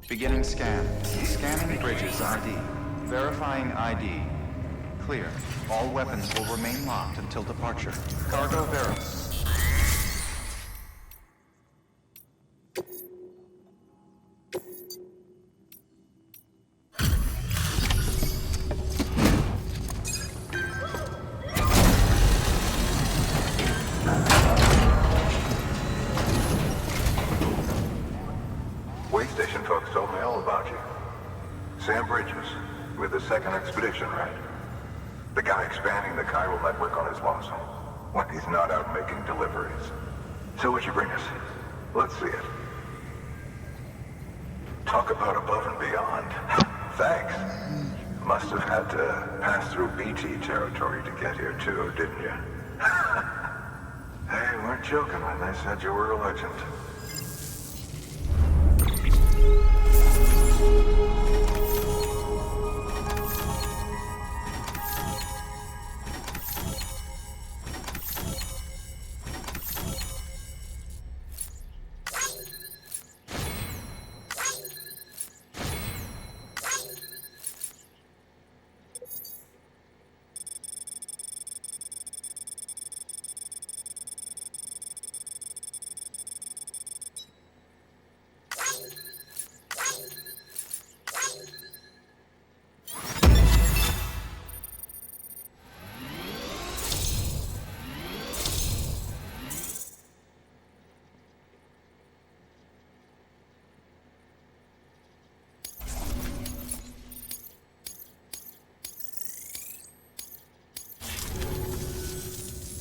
Beginning scan. Scanning bridges ID. Verifying ID. Clear. All weapons will remain locked until departure. Cargo verified. Second expedition, right? The guy expanding the chiral network on his lonesome. When he's not out making deliveries. So what'd you bring us? Let's see it. Talk about above and beyond. Thanks. Must have had to pass through BT territory to get here too, didn't you? They weren't joking when they said you were a legend.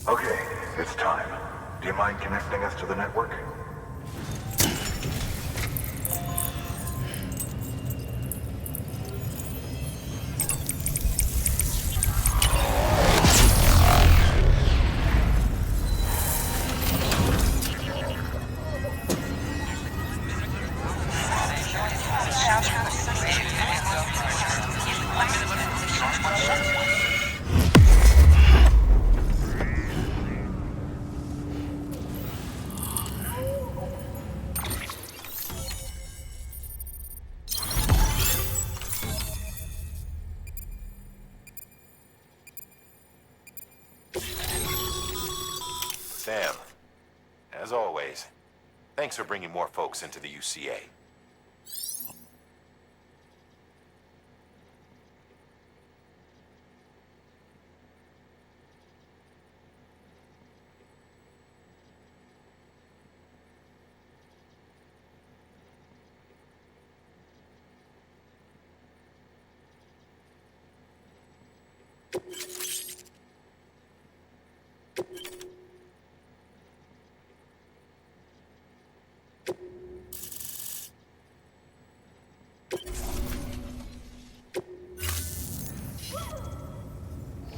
Okay, it's time. Do you mind connecting us to the network? Sam, as always, thanks for bringing more folks into the UCA.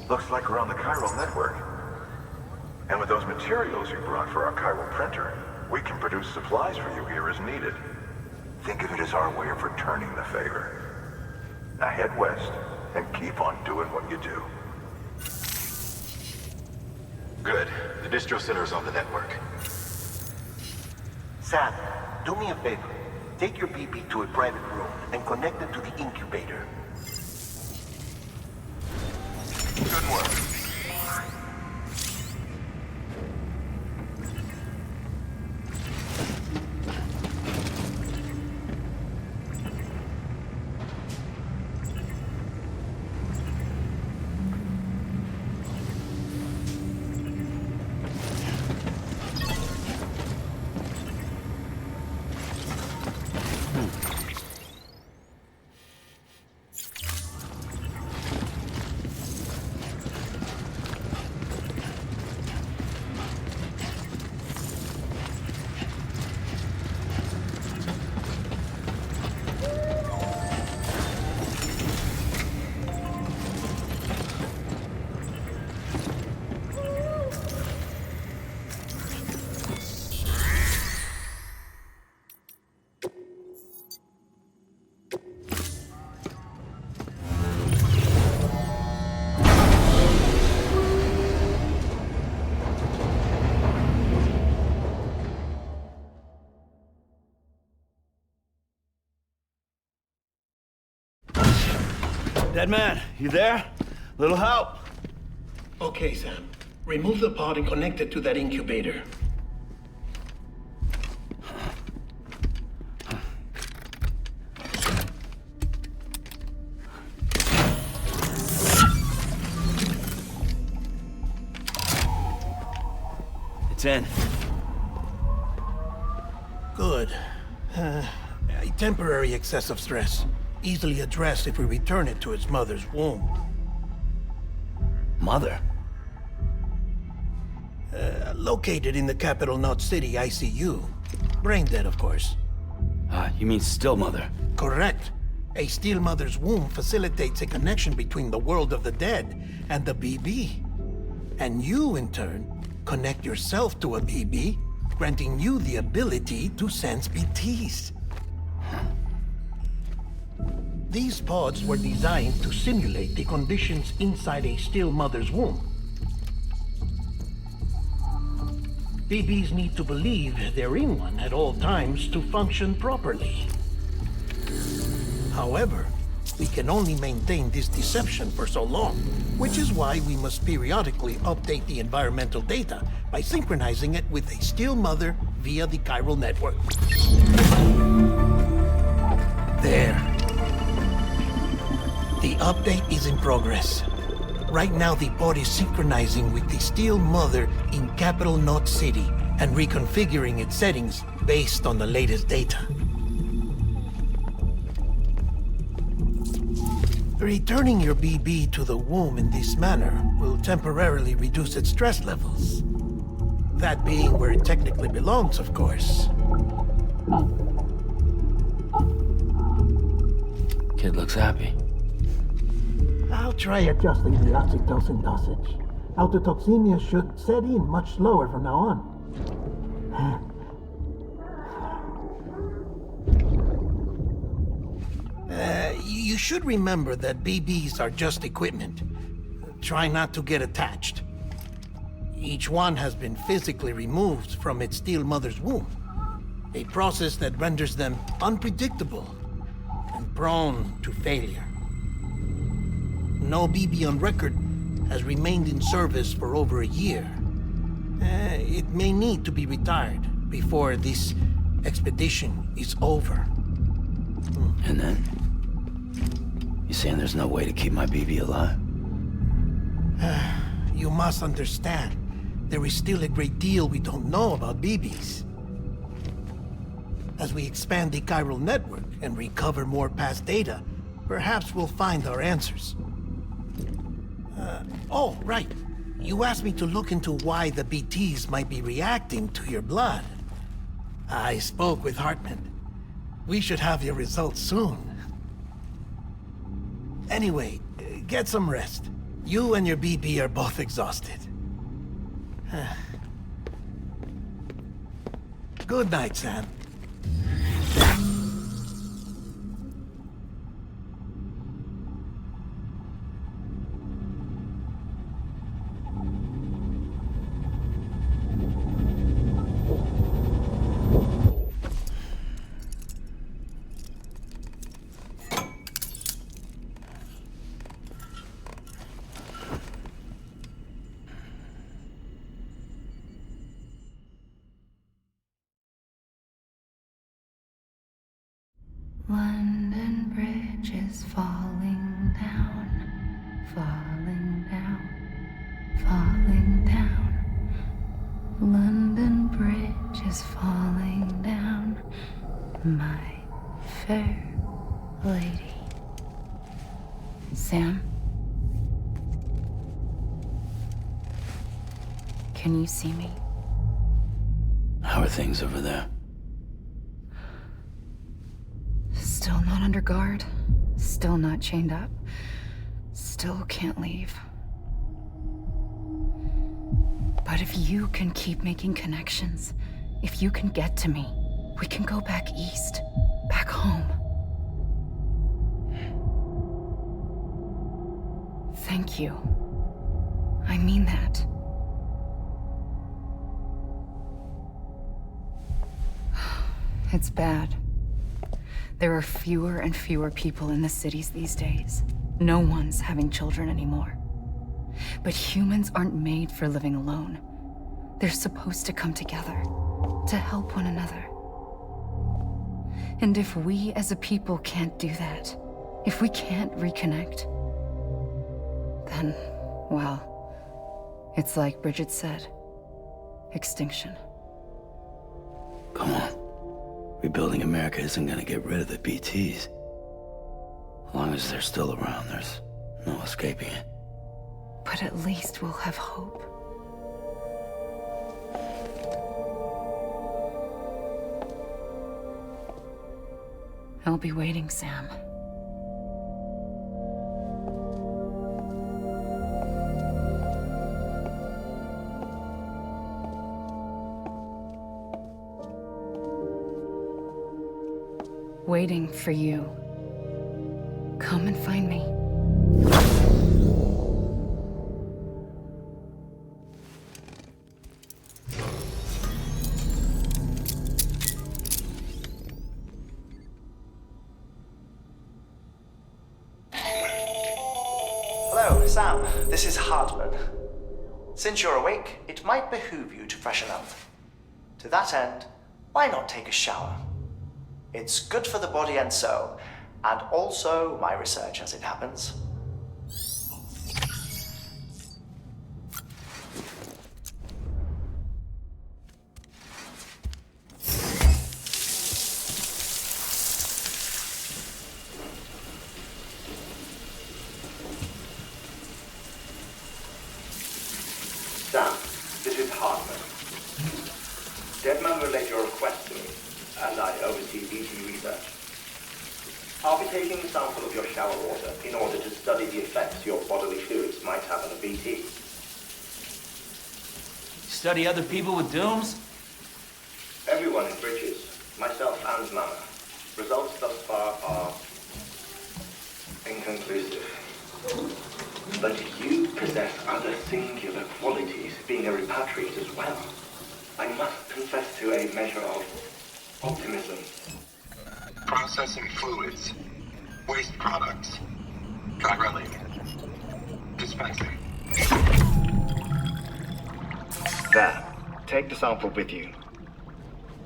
Looks like we're on the chiral network. And with those materials you brought for our chiral printer, we can produce supplies for you here as needed. Think of it as our way of returning the favor. Now head west and keep on doing what you do. Good. The distro center is on the network. Sam, do me a favor. Take your BP to a private room and connect it to the incubator. Good work. Dead man, you there? Little help? Okay, Sam. Remove the pod and connect it to that incubator. It's in. Good. A temporary excess of stress. Easily addressed if we return it to its mother's womb. Mother? Located in the capital Knot City ICU. Brain dead, of course. You mean still mother? Correct. A still mother's womb facilitates a connection between the world of the dead and the BB. And you, in turn, connect yourself to a BB, granting you the ability to sense BTs. These pods were designed to simulate the conditions inside a still mother's womb. BBs need to believe they're in one at all times to function properly. However, we can only maintain this deception for so long, which is why we must periodically update the environmental data by synchronizing it with a still mother via the chiral network. There. The update is in progress. Right now, the pod is synchronizing with the still mother in capital Knot City and reconfiguring its settings based on the latest data. Returning your BB to the womb in this manner will temporarily reduce its stress levels. That being where it technically belongs, of course. Kid looks happy. I'll try adjusting the oxytocin dosage. Autotoxemia should set in much slower from now on. You should remember that BBs are just equipment. Try not to get attached. Each one has been physically removed from its still mother's womb. A process that renders them unpredictable and prone to failure. No BB on record has remained in service for over a year. It may need to be retired before this expedition is over. And then? You saying there's no way to keep my BB alive? You must understand, there is still a great deal we don't know about BBs. As we expand the chiral network and recover more past data, perhaps we'll find our answers. Oh, right. You asked me to look into why the BTs might be reacting to your blood. I spoke with Hartman. We should have your results soon. Anyway, get some rest. You and your BB are both exhausted. Good night, Sam. London Bridge is falling down, falling down, falling down. London Bridge is falling down, my fair lady. Sam? Can you see me? How are things over there? Still not under guard, still not chained up, still can't leave. But if you can keep making connections, if you can get to me, we can go back east, back home. Thank you. I mean that. It's bad. There are fewer and fewer people in the cities these days. No one's having children anymore. But humans aren't made for living alone. They're supposed to come together, to help one another. And if we as a people can't do that, if we can't reconnect, then, well, it's like Bridget said, extinction. Come on. Rebuilding America isn't gonna get rid of the BTs. As long as they're still around, there's no escaping it. But at least we'll have hope. I'll be waiting, Sam. Waiting for you. Come and find me. Hello, Sam. This is Hartman. Since you're awake, it might behoove you to freshen up. To that end, why not take a shower? It's good for the body and soul, and also my research as it happens. Sam, this is Hartman. Deadman relayed your request to me, and I oversee BT research. I'll be taking a sample of your shower water in order to study the effects your bodily fluids might have on a BT. Study other people with dooms? Everyone in Bridges, myself and Mama. Results thus far are inconclusive. But you possess other singular qualities, being a repatriate as well. I must confess to a measure of optimism. Processing fluids. Waste products. Drilling. Dispensing. There. Take the sample with you.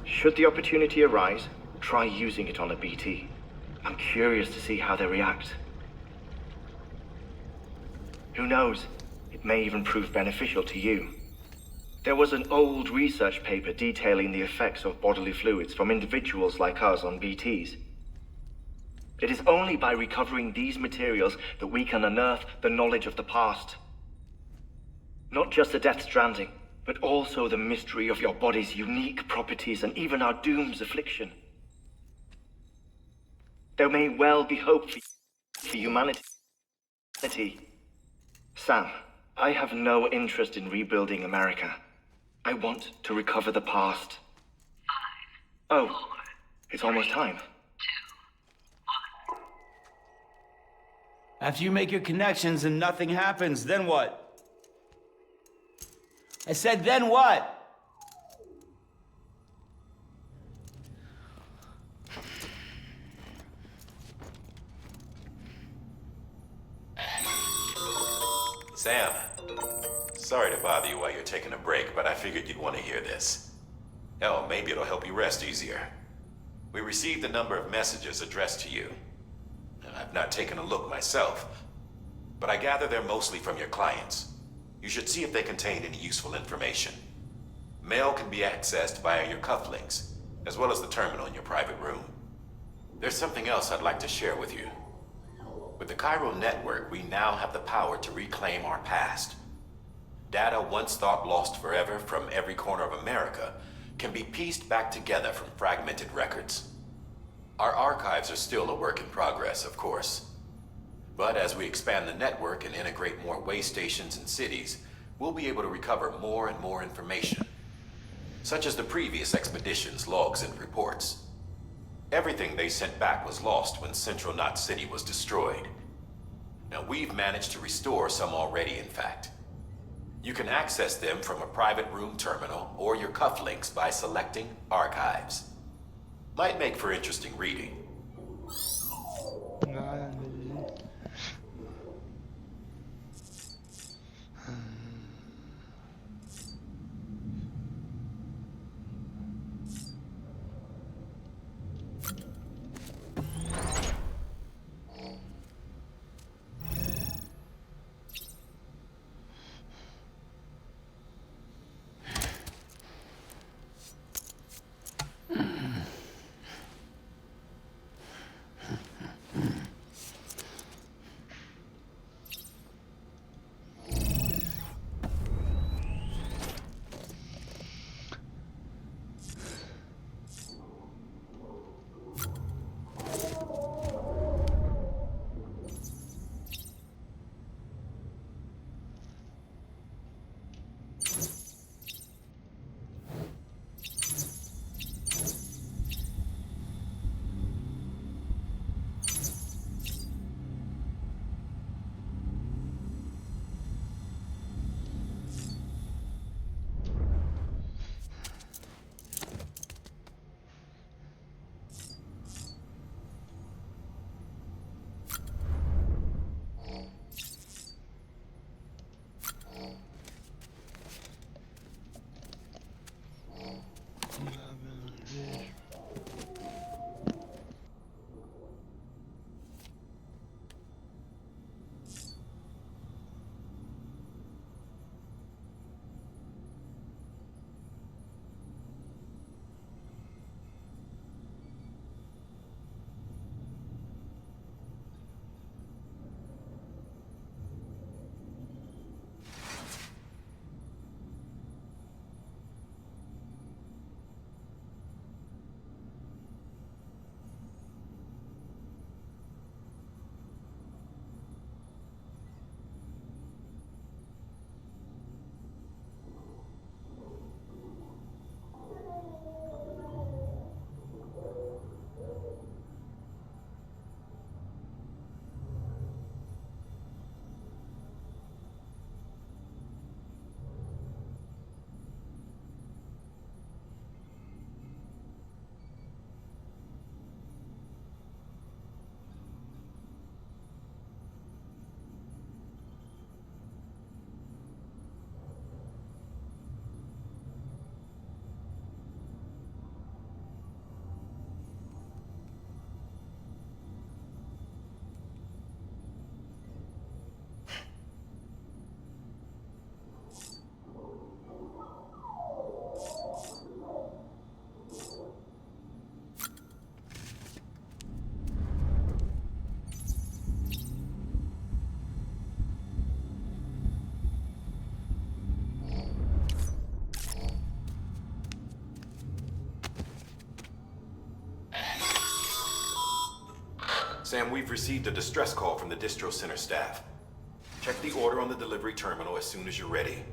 Should the opportunity arise, try using it on a BT. I'm curious to see how they react. Who knows? It may even prove beneficial to you. There was an old research paper detailing the effects of bodily fluids from individuals like us on BTs. It is only by recovering these materials that we can unearth the knowledge of the past. Not just the Death Stranding, but also the mystery of your body's unique properties and even our doom's affliction. There may well be hope for humanity. Sam, I have no interest in rebuilding America. I want to recover the past. 5, 4, it's almost time. 2, 1. After you make your connections and nothing happens, then what? I said, then what? Sam, sorry to bother you while you're taking a break, but I figured you'd want to hear this. Hell, maybe it'll help you rest easier. We received a number of messages addressed to you. I've not taken a look myself, but I gather they're mostly from your clients. You should see if they contain any useful information. Mail can be accessed via your cufflinks, as well as the terminal in your private room. There's something else I'd like to share with you. With the Chiral network, we now have the power to reclaim our past. Data once thought lost forever from every corner of America can be pieced back together from fragmented records. Our archives are still a work in progress, of course. But as we expand the network and integrate more way stations and cities, we'll be able to recover more and more information, such as the previous expedition's logs and reports. Everything they sent back was lost when Central Knot City was destroyed. Now, we've managed to restore some already, in fact. You can access them from a private room terminal or your cufflinks by selecting Archives. Might make for interesting reading. Sam, we've received a distress call from the distro center staff. Check the order on the delivery terminal as soon as you're ready.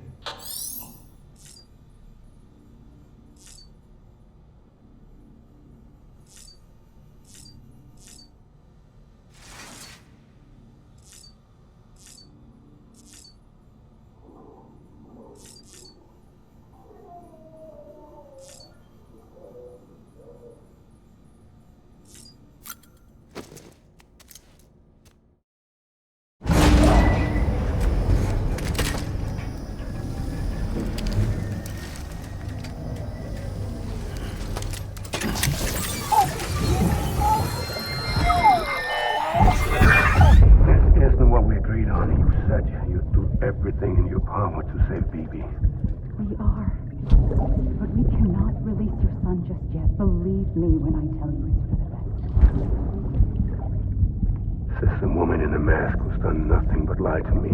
Everything in your power to save BB. We are. But we cannot release your son just yet. Believe me when I tell you it's for the best. Says some woman in a mask who's done nothing but lie to me.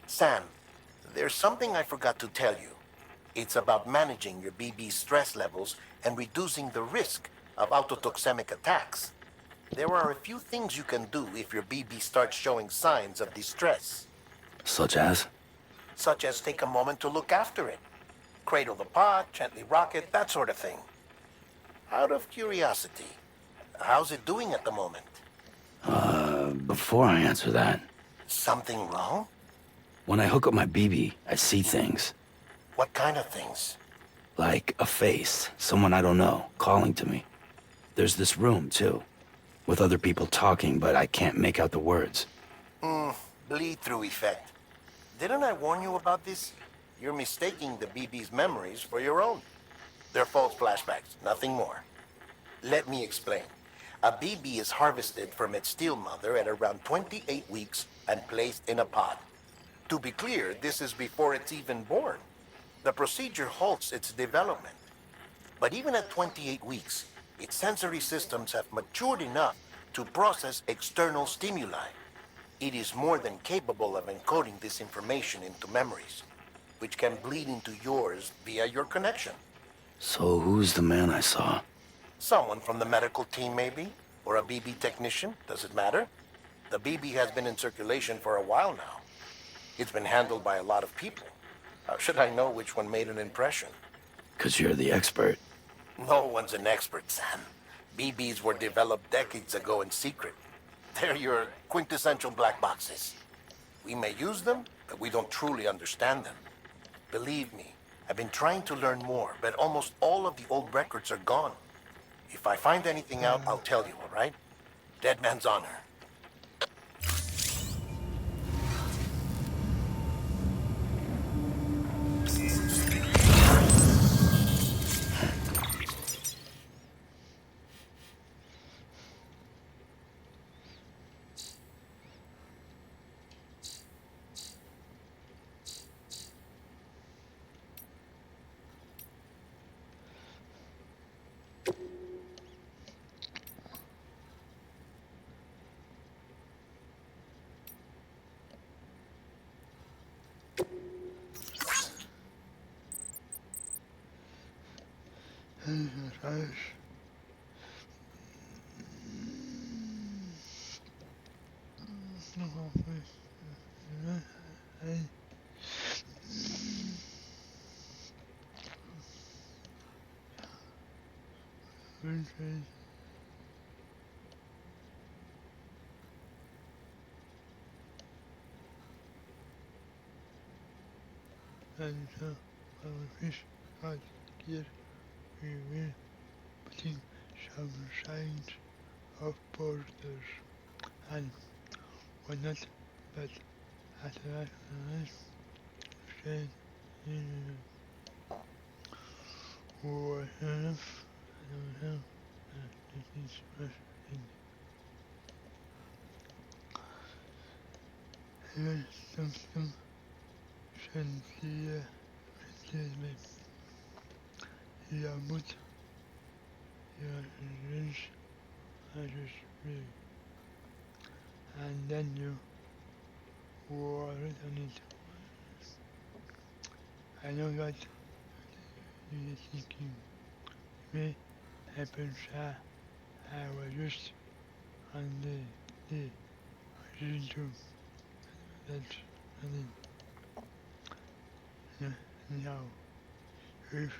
Sam, there's something I forgot to tell you. It's about managing your BB stress levels and reducing the risk of autotoxemic attacks. There are a few things you can do if your BB starts showing signs of distress. Such as? Such as take a moment to look after it. Cradle the pot, gently rock it, that sort of thing. Out of curiosity, how's it doing at the moment? Before I answer that... Something wrong? When I hook up my BB, I see things. What kind of things? Like a face, someone I don't know, calling to me. There's this room, too, with other people talking, but I can't make out the words. Bleed-through effect. Didn't I warn you about this? You're mistaking the BB's memories for your own. They're false flashbacks, nothing more. Let me explain. A BB is harvested from its steel mother at around 28 weeks and placed in a pod. To be clear, this is before it's even born. The procedure halts its development. But even at 28 weeks, its sensory systems have matured enough to process external stimuli. It is more than capable of encoding this information into memories, which can bleed into yours via your connection. So who's the man I saw? Someone from the medical team, maybe? Or a BB technician? Does it matter? The BB has been in circulation for a while now. It's been handled by a lot of people. How should I know which one made an impression? 'Cause you're the expert. No one's an expert, Sam. BBs were developed decades ago in secret. They're your quintessential black boxes. We may use them, but we don't truly understand them. Believe me, I've been trying to learn more, but almost all of the old records are gone. If I find anything out, I'll tell you, all right? Dead man's honor. putting some signs of borders, and were not but at last said or enough I don't know this is frustrating. Here's something sencilla statement. يموت يعيش عجز free. And then you wore it on it. I know that you're thinking, me, happens I was just on the I didn't do that. And then, now, if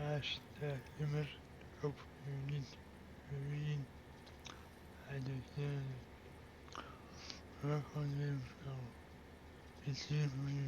as the limit of unit reading, I understand work on them now. It's here for you.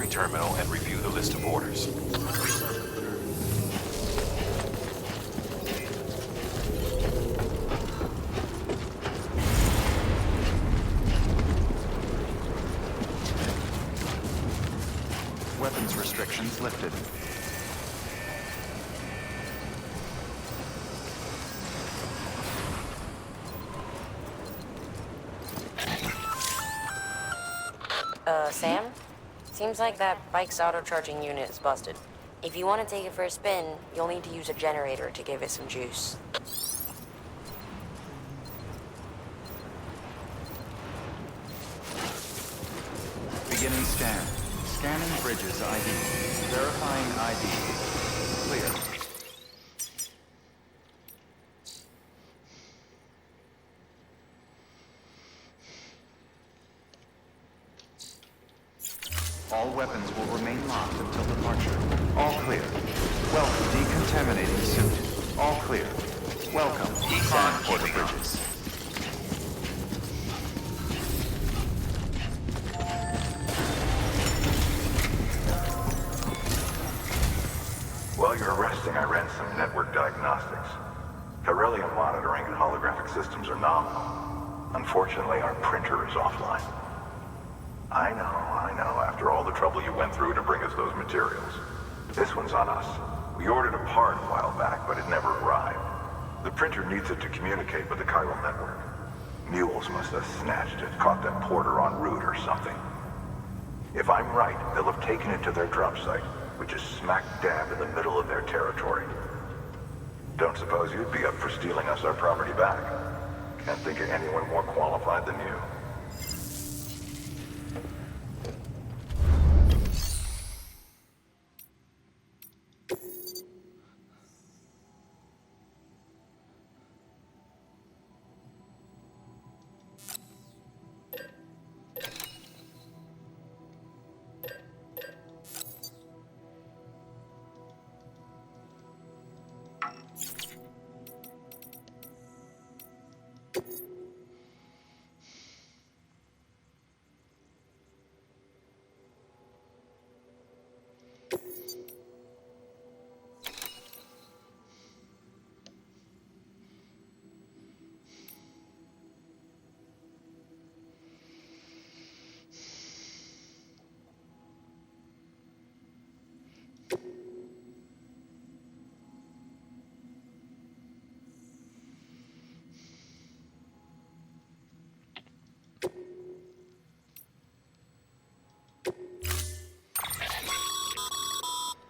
inventory terminal and review the list of orders. Weapons restrictions lifted. Sam? Seems like that bike's auto-charging unit is busted. If you want to take it for a spin, you'll need to use a generator to give it some juice. Beginning scan. Scanning bridges ID. Verifying ID. Clear. All weapons will remain locked until departure. All clear. Welcome, decontaminating suit. All clear. Welcome, decon for the bridges. While you're resting, I ran some network diagnostics. Beryllium monitoring and holographic systems are nominal. Unfortunately, our printer is offline. I know. After all the trouble you went through to bring us those materials. This one's on us. We ordered a part a while back, but it never arrived. The printer needs it to communicate with the chiral network. Mules must have snatched it, caught that porter en route or something. If I'm right, they'll have taken it to their drop site, which is smack dab in the middle of their territory. Don't suppose you'd be up for stealing us our property back? Can't think of anyone more qualified than you.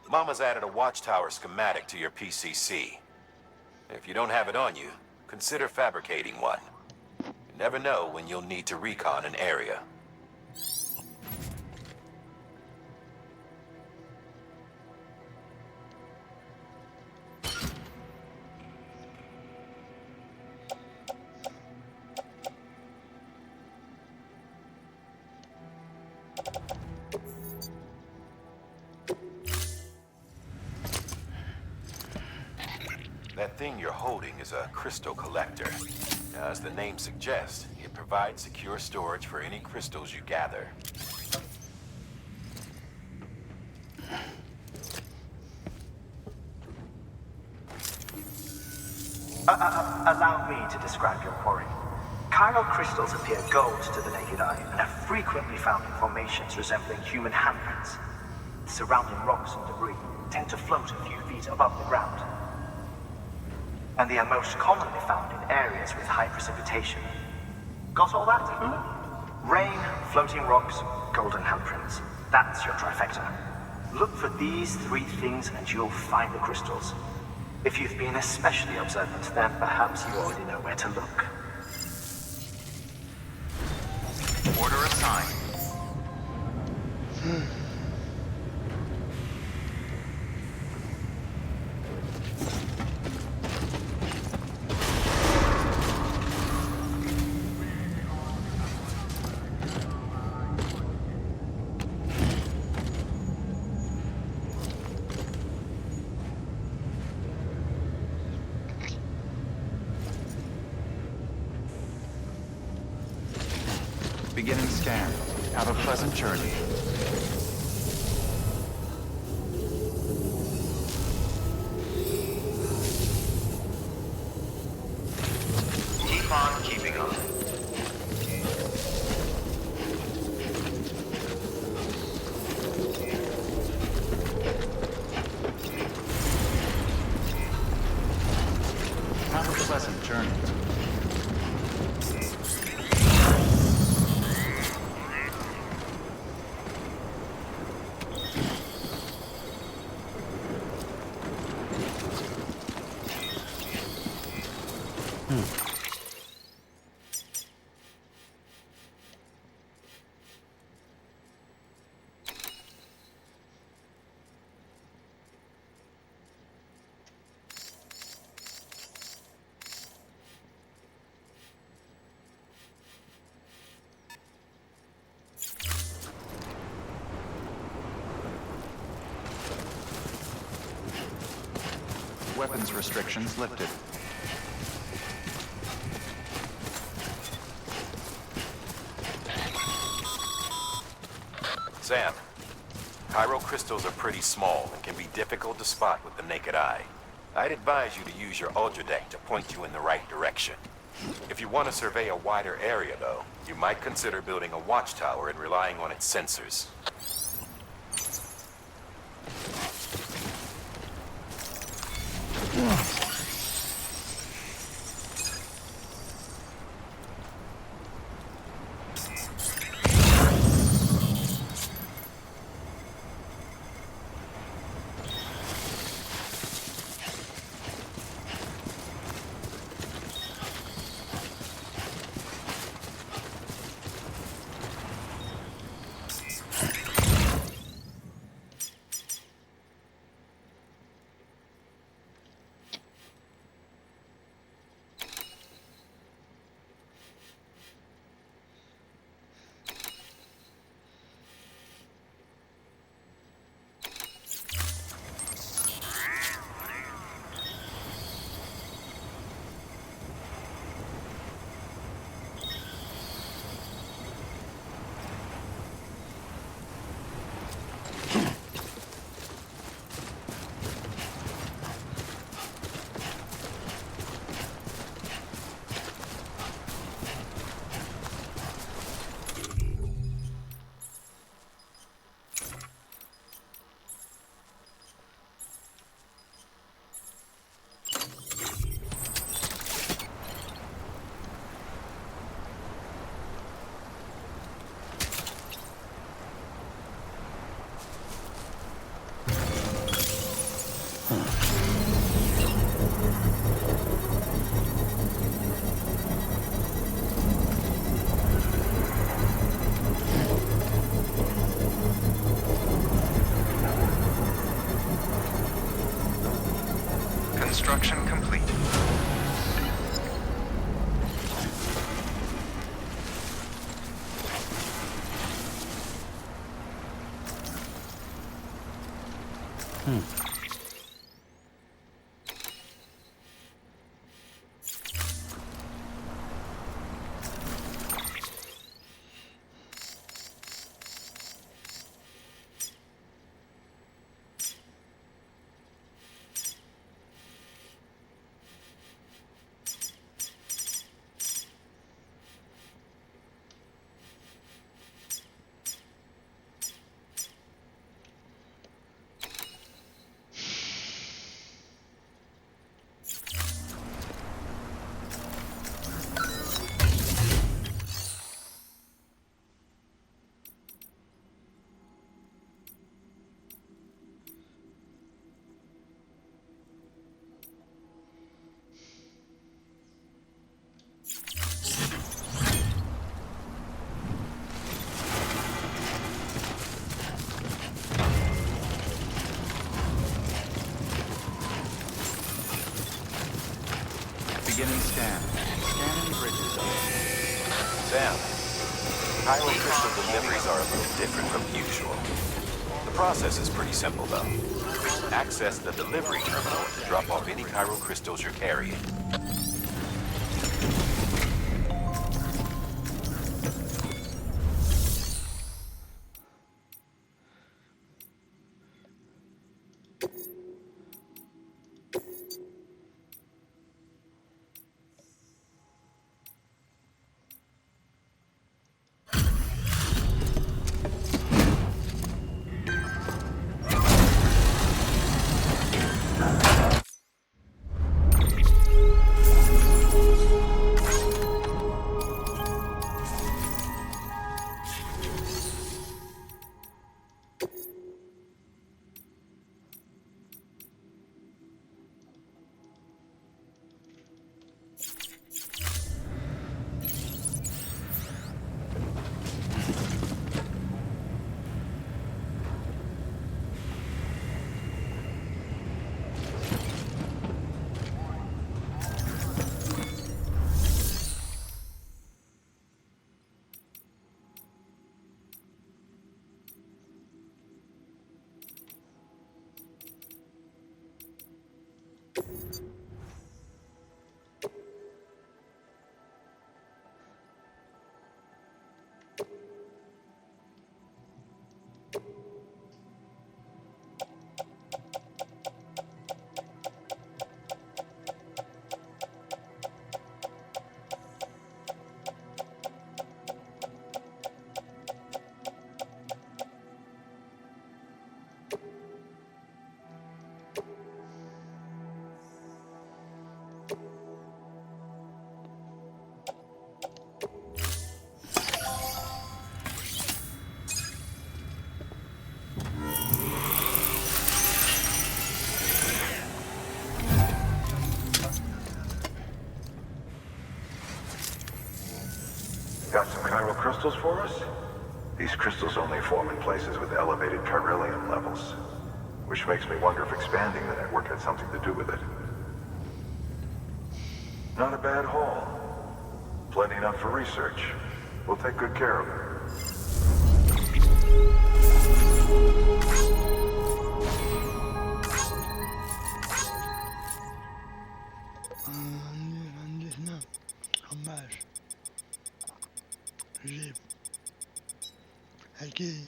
Mama's added a watchtower schematic to your PCC. If you don't have it on you, consider fabricating one. You never know when you'll need to recon an area. That thing you're holding is a crystal collector. Now, as the name suggests, it provides secure storage for any crystals you gather. Allow me to describe your quarry. Chiral crystals appear gold to the naked eye and are frequently found in formations resembling human handprints. The surrounding rocks and debris tend to float a few feet above the ground. And they are most commonly found in areas with high precipitation. Got all that? Rain, floating rocks, golden handprints. That's your trifecta. Look for these three things and you'll find the crystals. If you've been especially observant, then perhaps you already know where to look. Order assigned. Beginning scan. Have a pleasant journey. pleasant journey. Weapons restrictions lifted. Sam, chiral crystals are pretty small and can be difficult to spot with the naked eye. I'd advise you to use your ultradeck to point you in the right direction. If you want to survey a wider area, though, you might consider building a watchtower and relying on its sensors. Construction complete. Beginning scan. Scanning bridges. Sam, chiral crystal deliveries are a little different from usual. The process is pretty simple, though. Access the delivery terminal to drop off any chiral crystals you're carrying. Got some chiral crystals for us? These crystals only form in places with elevated chiralium levels, which makes me wonder if expanding the network had something to do with it. Not a bad haul. Plenty enough for research. We'll take good care of it. Aquí.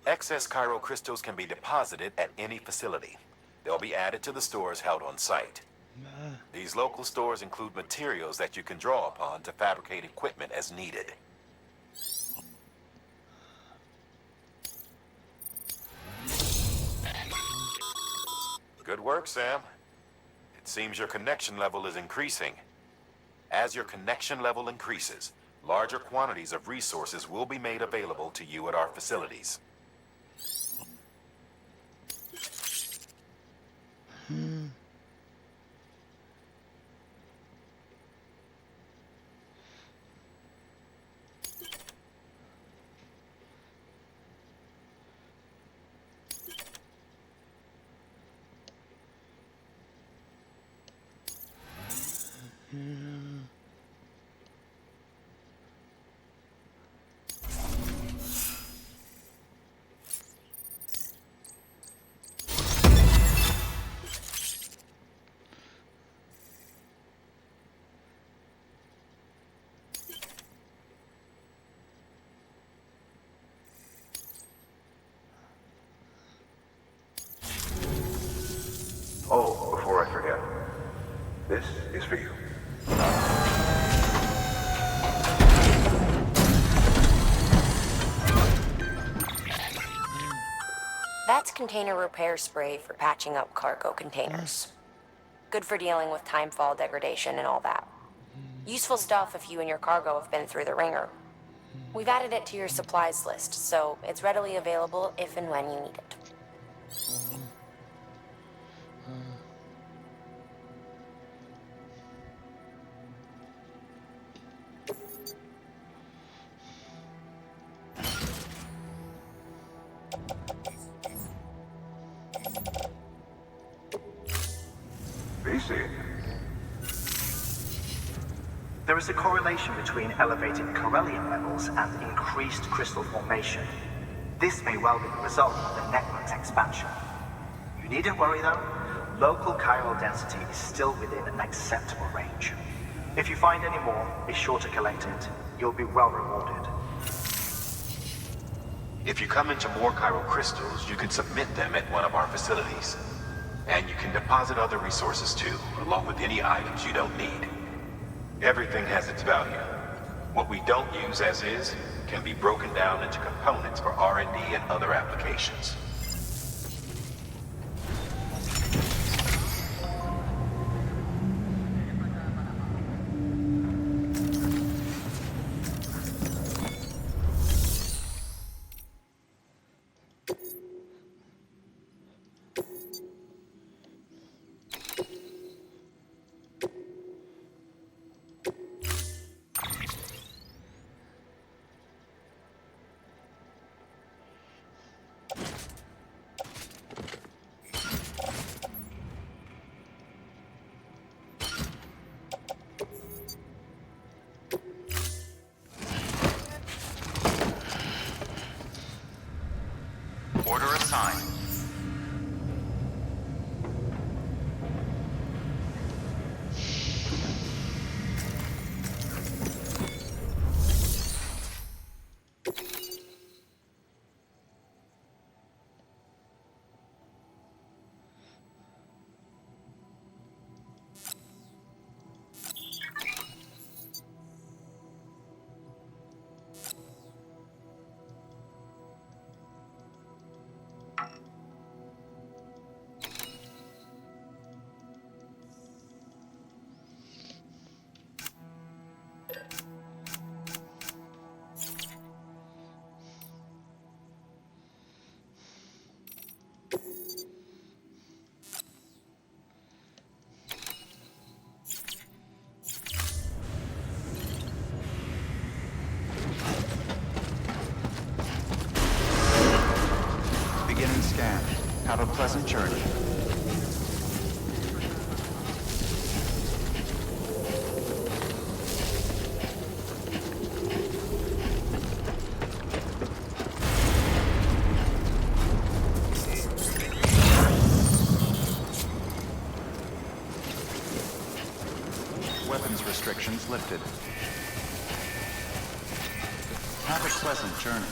Excess chiral crystals can be deposited at any facility. They'll be added to the stores held on site. These local stores include materials that you can draw upon to fabricate equipment as needed. Good work, Sam. It seems your connection level is increasing. As your connection level increases, larger quantities of resources will be made available to you at our facilities. Oh, before I forget, this is for you. That's container repair spray for patching up cargo containers. Good for dealing with timefall degradation and all that. Useful stuff if you and your cargo have been through the ringer. We've added it to your supplies list, so it's readily available if and when you need it. There is a correlation between elevated chiralium levels and increased crystal formation. This may well be the result of the network's expansion. You needn't worry though. Local chiral density is still within an acceptable range. If you find any more, be sure to collect it. You'll be well rewarded. If you come into more chiral crystals, you can submit them at one of our facilities. And you can deposit other resources too, along with any items you don't need. Everything has its value. What we don't use as is can be broken down into components for R&D and other applications. Order assigned. Have a pleasant journey. Weapons restrictions lifted. Have a pleasant journey.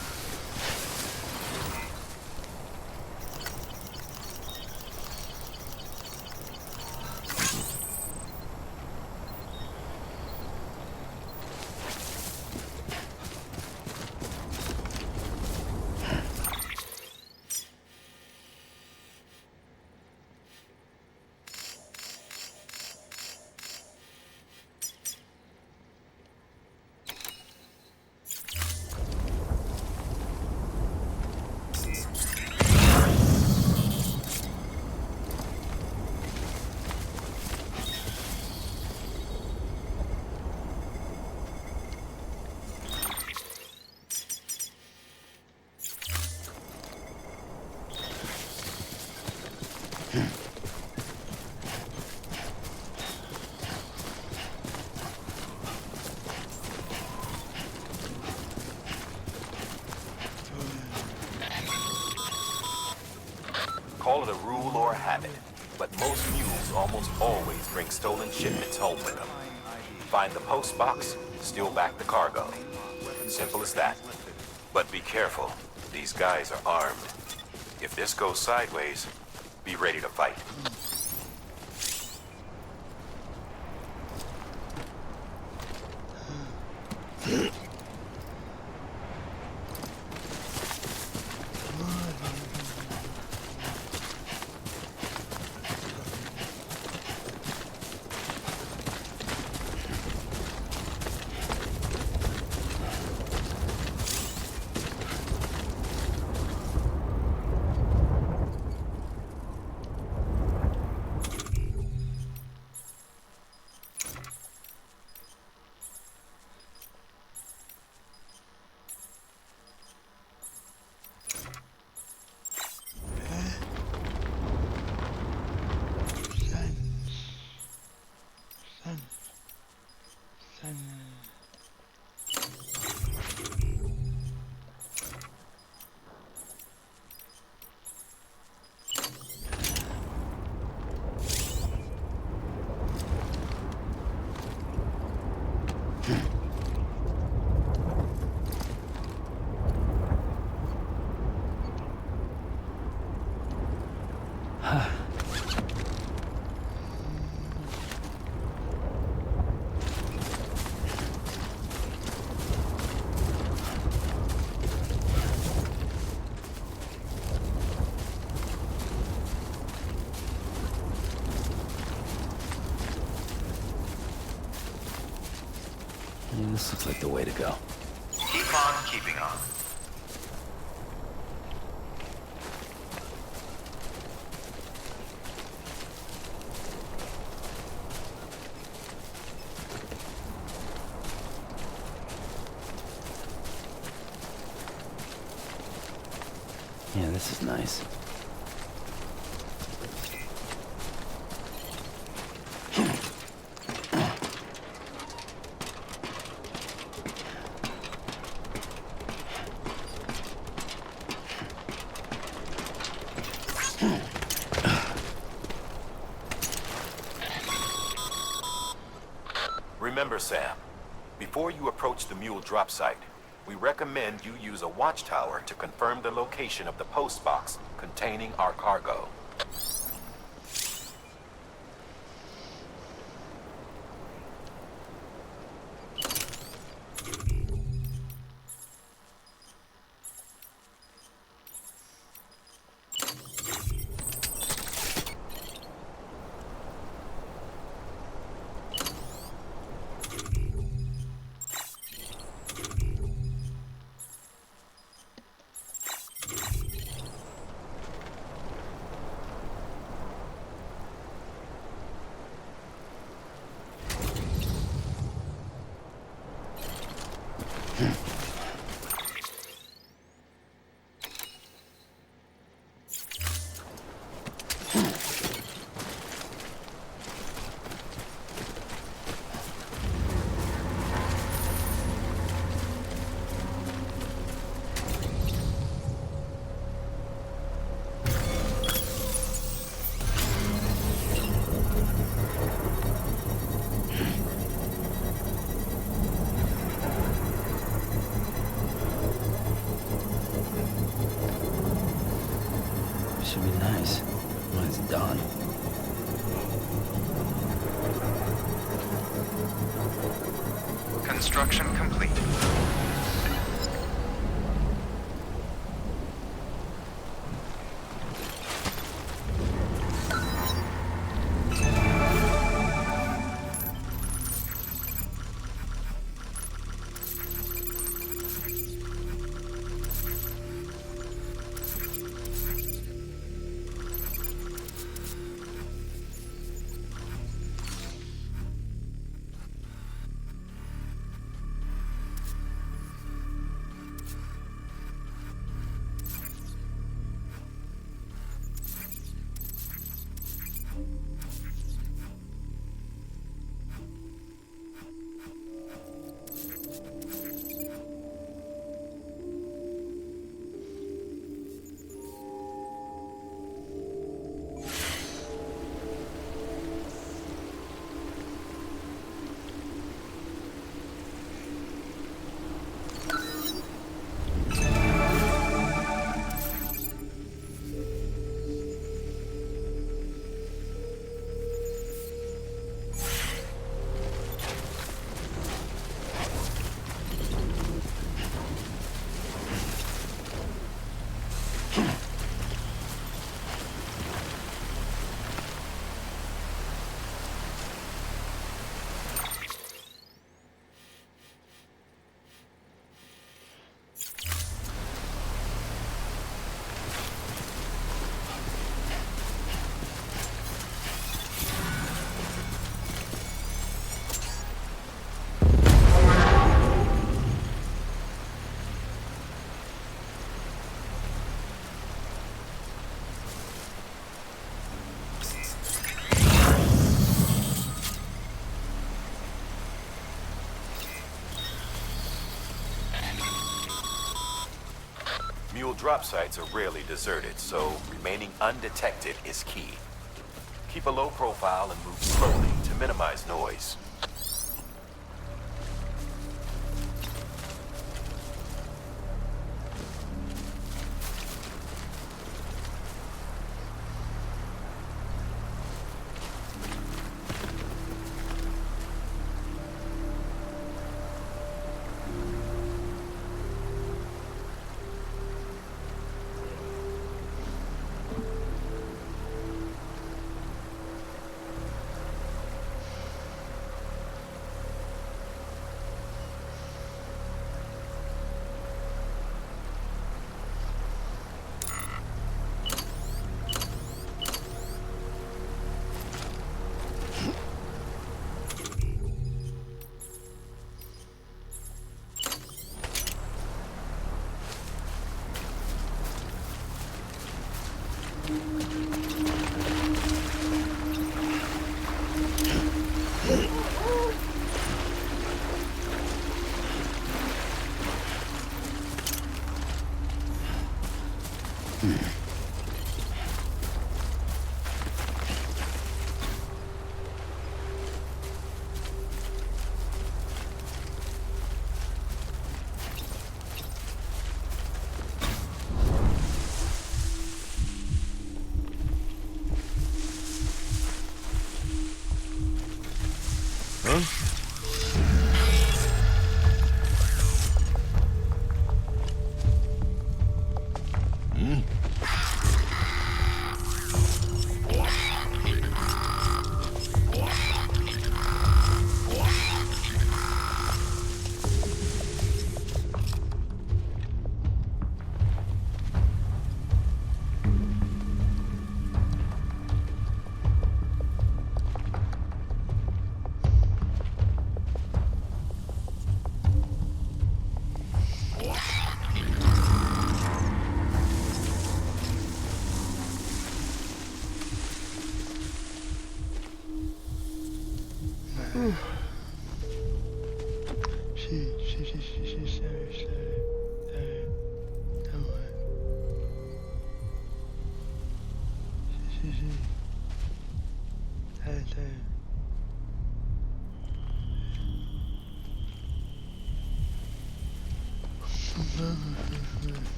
Call it a rule or a habit, but most mules almost always bring stolen shipments home with them. Find the post box, steal back the cargo. Simple as that. But be careful. These guys are armed. If this goes sideways, be ready to fight. Yeah, this looks like the way to go. Keep on keeping on. Yeah, this is nice. Remember, Sam, before you approach the mule drop site, we recommend you use a watchtower to confirm the location of the post box containing our cargo. This should be nice when it's done. Construction complete. Mule drop sites are rarely deserted, so remaining undetected is key. Keep a low profile and move slowly to minimize noise.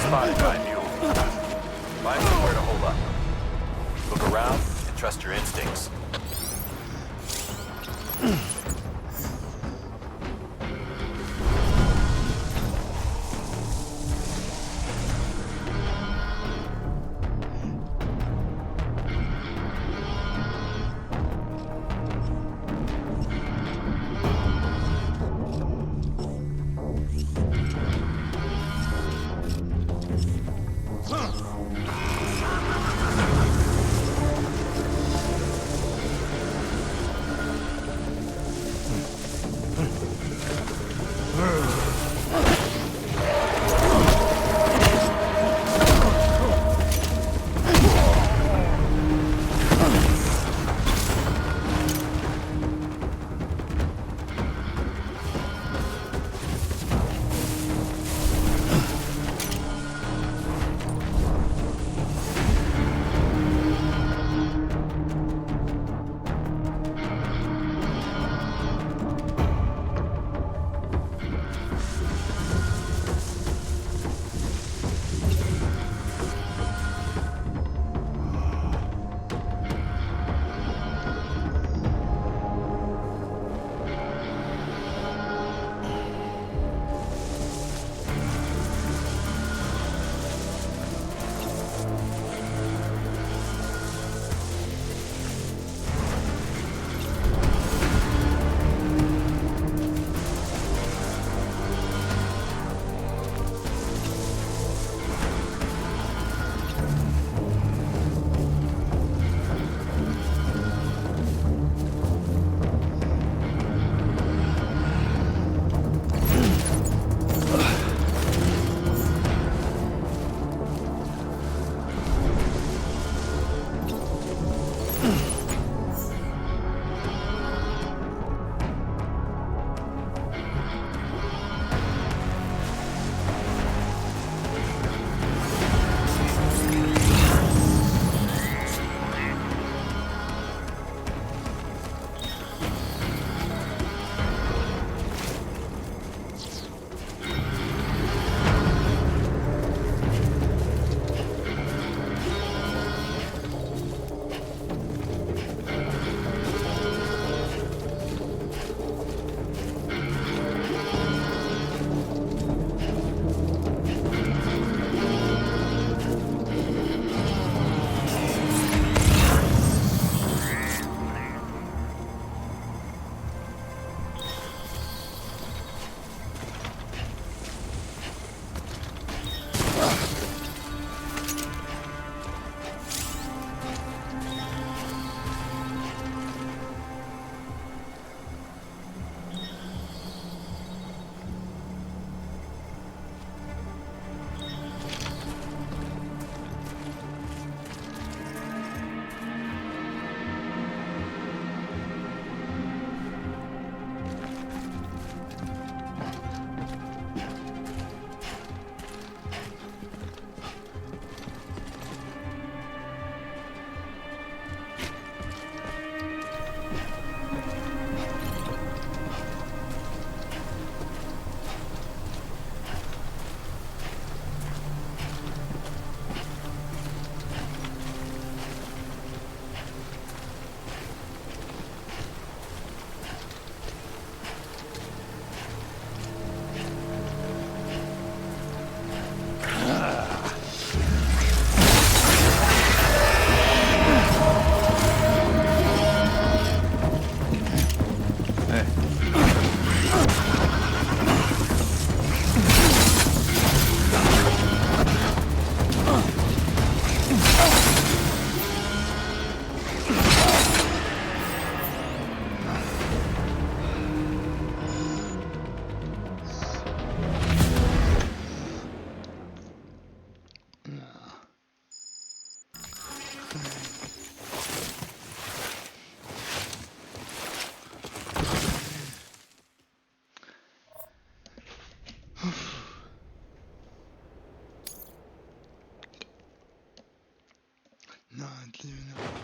Spotted by a mule. Find somewhere to hold up. Look around and trust your instincts. Not even.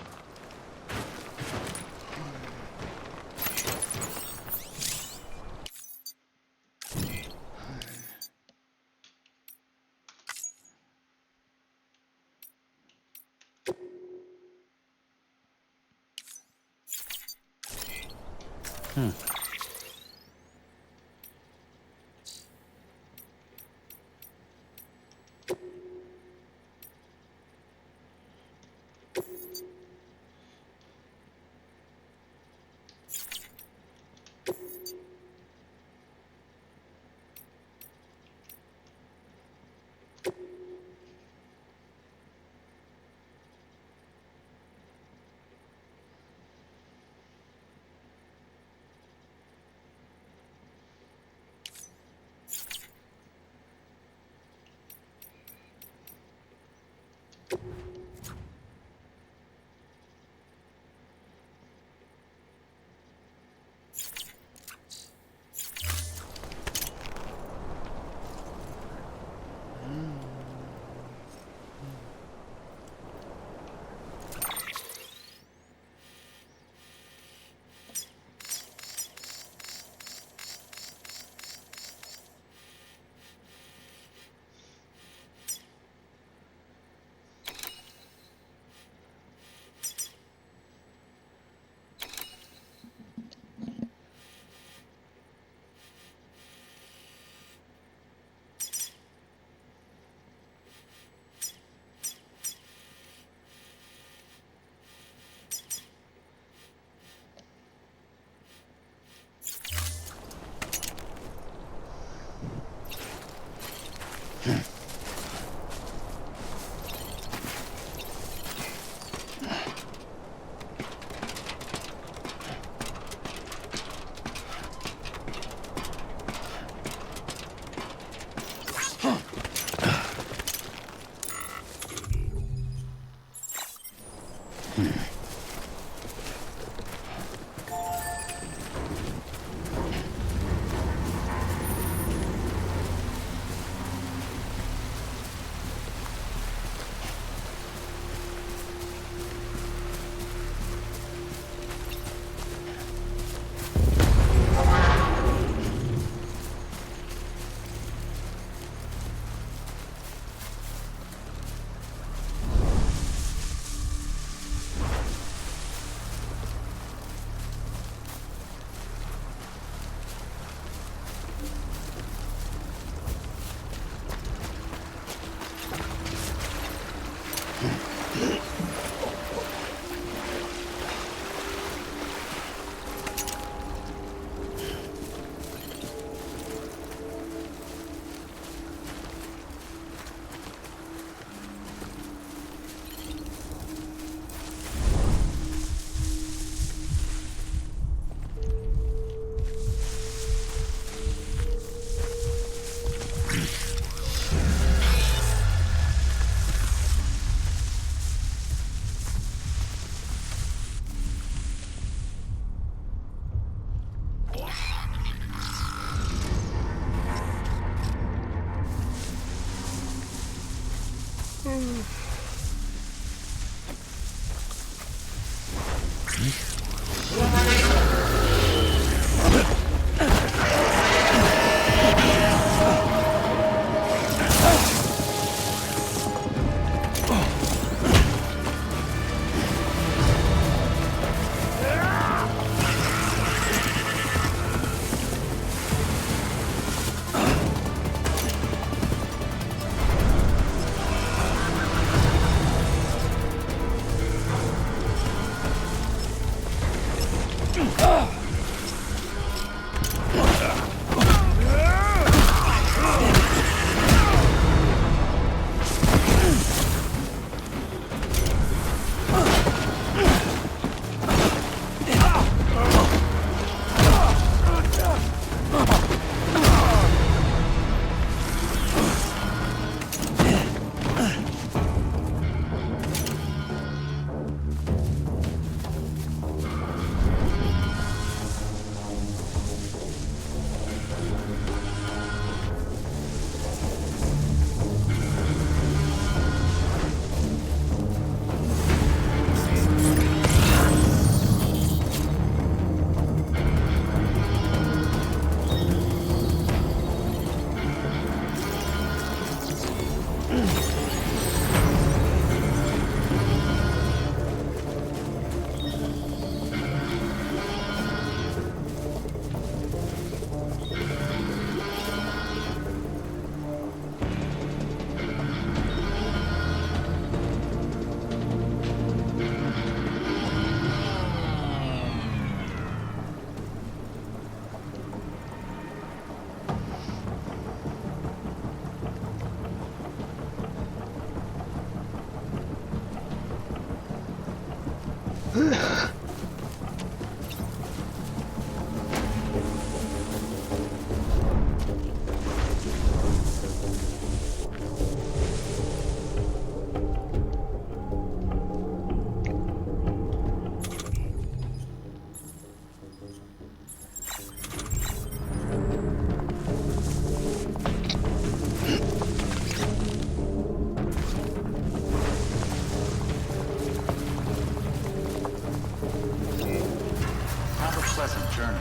Have a pleasant journey.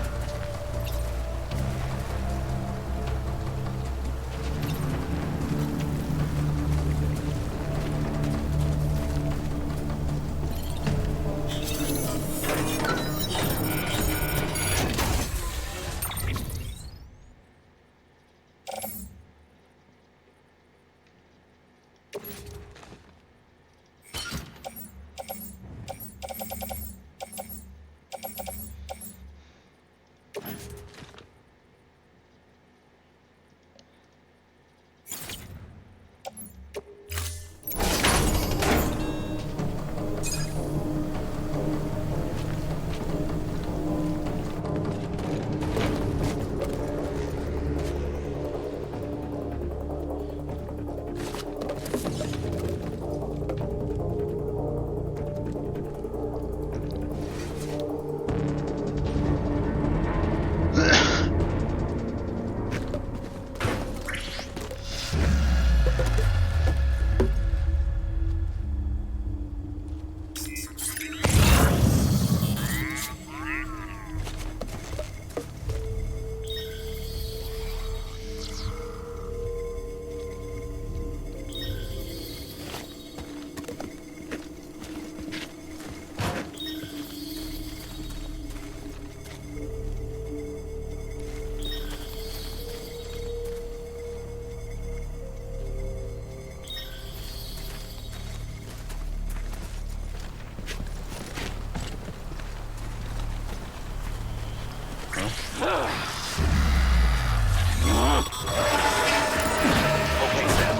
Okay, Sam.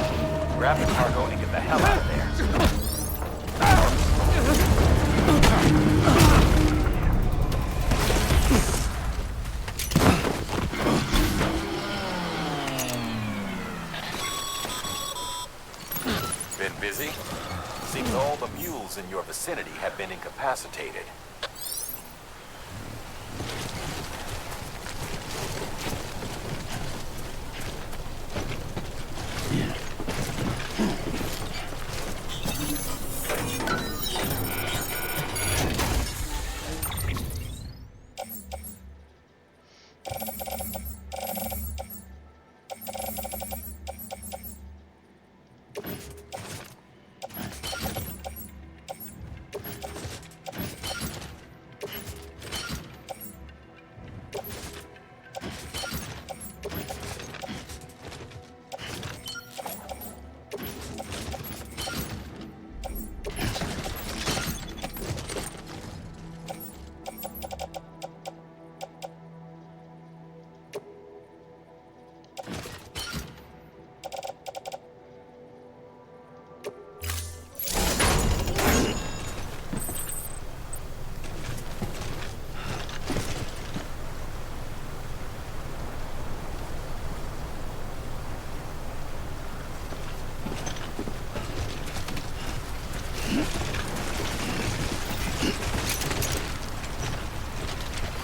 Grab the cargo and get the hell out of there. Been busy? Seems all the mules in your vicinity have been incapacitated.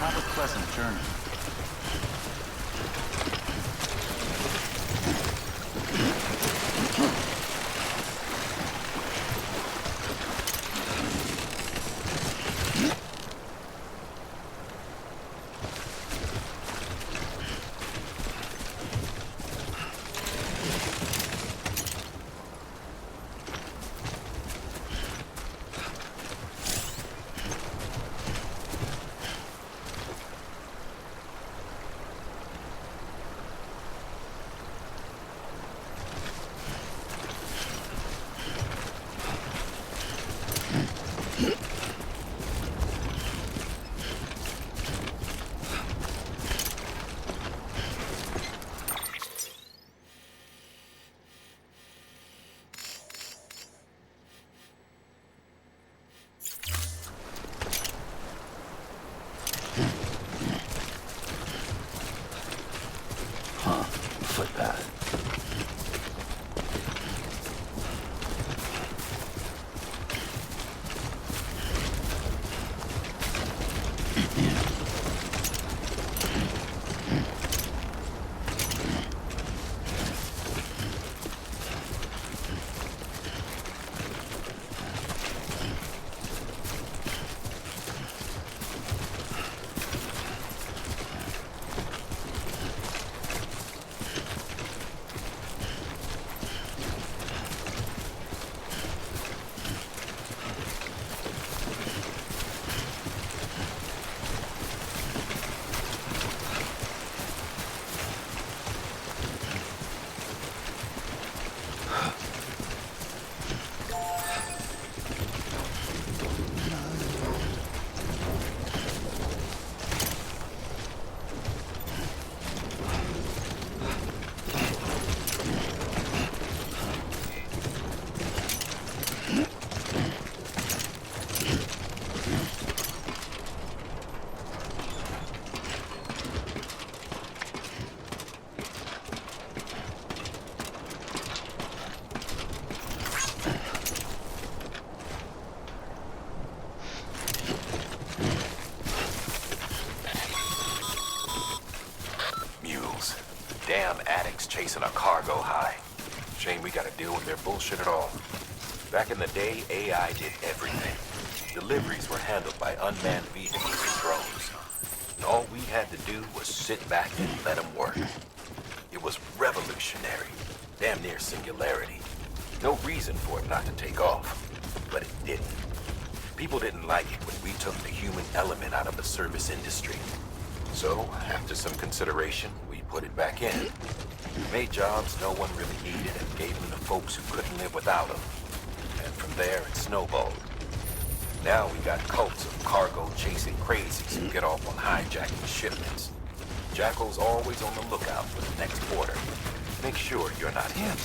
Have a pleasant journey. bullshit at all. Back in the day, AI did everything. Deliveries were handled by unmanned vehicles and drones. And all we had to do was sit back and let them work. It was revolutionary, damn near singularity. No reason for it not to take off, but it didn't. People didn't like it when we took the human element out of the service industry. So, after some consideration, we put it back in. Made jobs no one really needed and gave them to folks who couldn't live without them. And from there, it snowballed. Now we got cults of cargo-chasing crazies who get off on hijacking shipments. Jackal's always on the lookout for the next order. Make sure you're not him.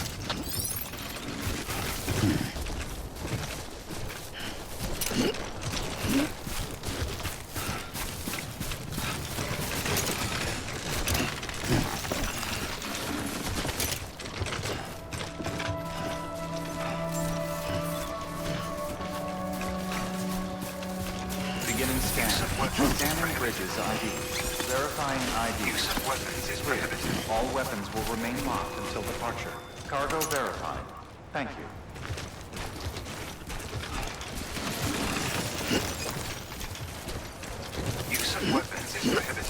Beginning scan. Scanning bridges ID. Verifying ID. Use of weapons is prohibited. All weapons will remain locked until departure. Cargo verified. Thank you. Use of weapons is prohibited.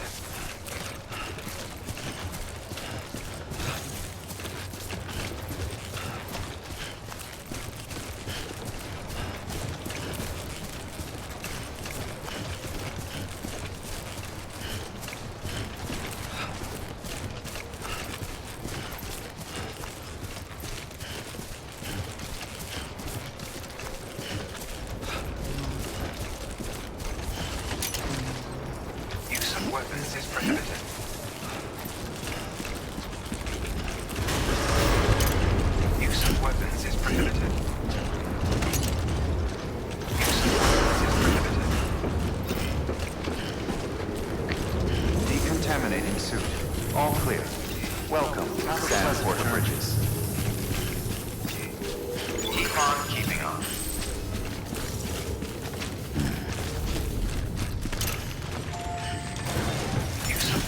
Weapons is prohibited. Use of weapons is prohibited. Use of weapons is prohibited. Decontaminating suit. All clear. Welcome to transport bridges. Keep on keeping on.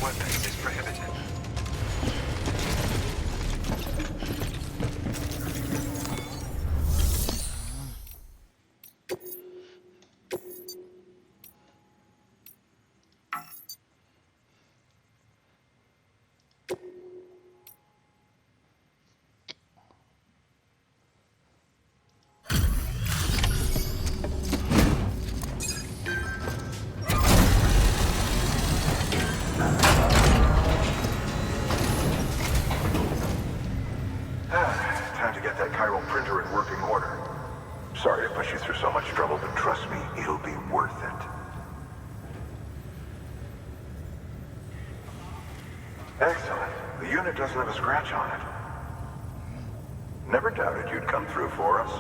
Weapons is prohibited. Time to get that chiral printer in working order. Sorry to push you through so much trouble, but trust me, it'll be worth it. Excellent. The unit doesn't have a scratch on it. Never doubted you'd come through for us.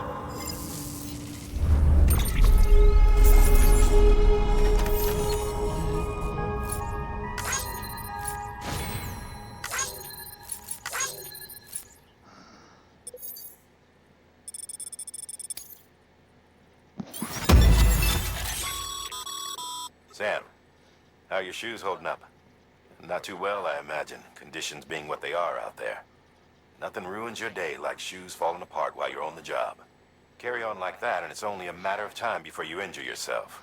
Sam, how are your shoes holding up? Not too well, I imagine, conditions being what they are out there. Nothing ruins your day like shoes falling apart while you're on the job. Carry on like that, and it's only a matter of time before you injure yourself.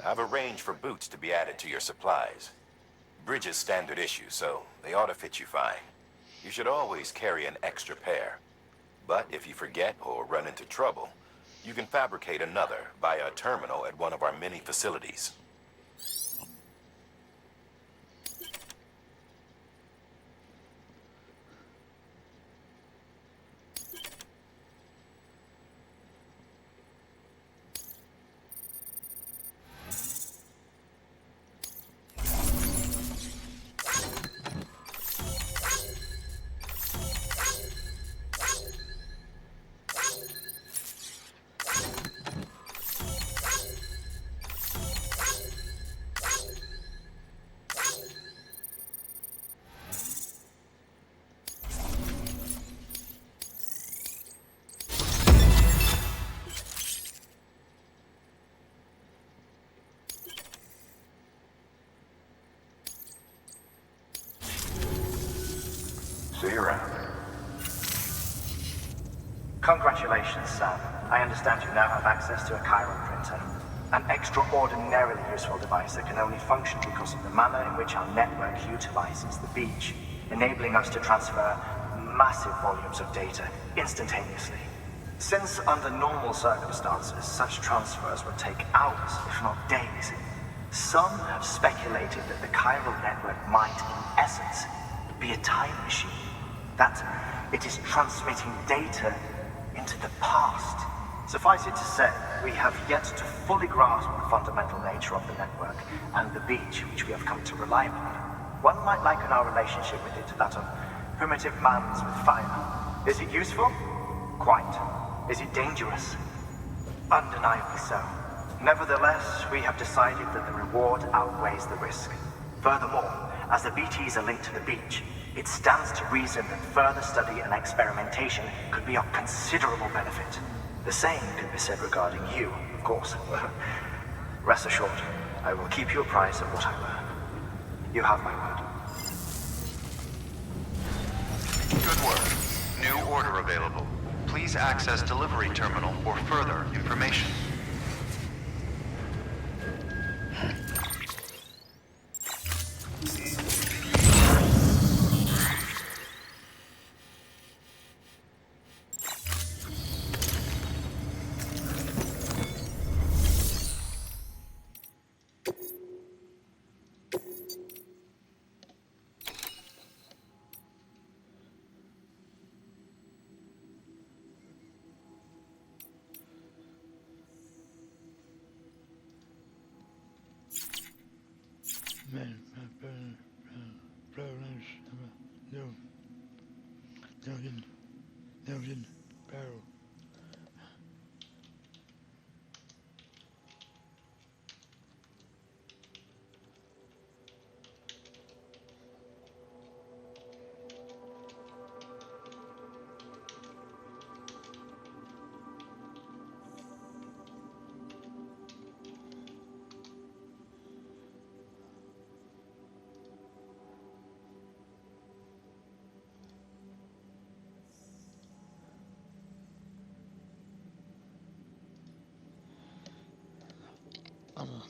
I've arranged for boots to be added to your supplies. Bridges standard issue, so they ought to fit you fine. You should always carry an extra pair. But if you forget or run into trouble, you can fabricate another via a terminal at one of our many facilities. Congratulations, Sam. I understand you now have access to a chiral printer. An extraordinarily useful device that can only function because of the manner in which our network utilizes the beach, enabling us to transfer massive volumes of data instantaneously. Since under normal circumstances, such transfers would take hours, if not days, some have speculated that the chiral network might, in essence, be a time machine. That it is transmitting data into the past. Suffice it to say, we have yet to fully grasp the fundamental nature of the network and the beach which we have come to rely upon. One might liken our relationship with it to that of primitive mans with fire. Is it useful? Quite. Is it dangerous? Undeniably so. Nevertheless, we have decided that the reward outweighs the risk. Furthermore, as the BTs are linked to the beach, it stands to reason that further study and experimentation could be of considerable benefit. The same can be said regarding you, of course. Rest assured, I will keep you apprised of what I learn. You have my word. Good work. New order available. Please access delivery terminal for further information. Barrel. Ama